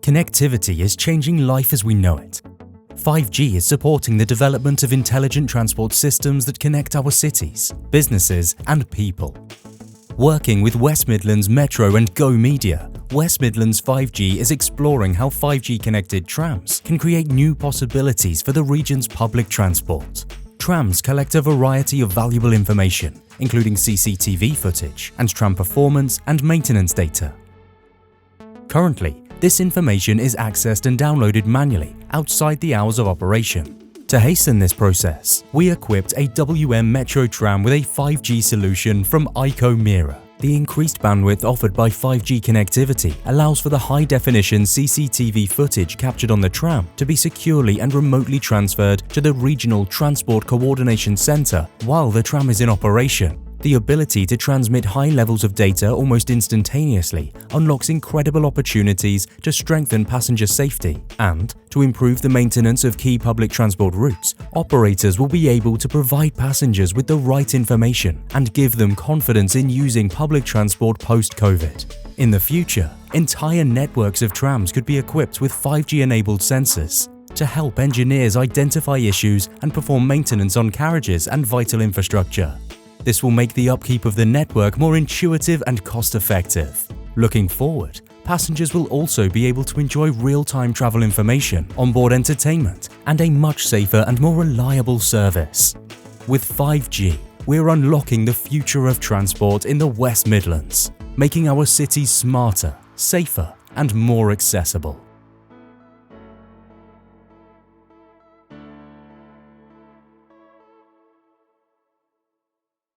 Connectivity is changing life as we know it. 5G is supporting the development of intelligent transport systems that connect our cities, businesses, and people. Working with West Midlands Metro and GoMedia, West Midlands 5G is exploring how 5G-connected trams can create new possibilities for the region's public transport. Trams collect a variety of valuable information, including CCTV footage and tram performance and maintenance data. Currently, this information is accessed and downloaded manually outside the hours of operation. To hasten this process, we equipped a WM Metro tram with a 5G solution from Icomera. The increased bandwidth offered by 5G connectivity allows for the high-definition CCTV footage captured on the tram to be securely and remotely transferred to the Regional Transport Coordination Centre while the tram is in operation. The ability to transmit high levels of data almost instantaneously unlocks incredible opportunities to strengthen passenger safety, and to improve the maintenance of key public transport routes, operators will be able to provide passengers with the right information and give them confidence in using public transport post-COVID. In the future, entire networks of trams could be equipped with 5G-enabled sensors to help engineers identify issues and perform maintenance on carriages and vital infrastructure. This will make the upkeep of the network more intuitive and cost-effective. Looking forward, passengers will also be able to enjoy real-time travel information, onboard entertainment, and a much safer and more reliable service. With 5G, we're unlocking the future of transport in the West Midlands, making our cities smarter, safer, and more accessible.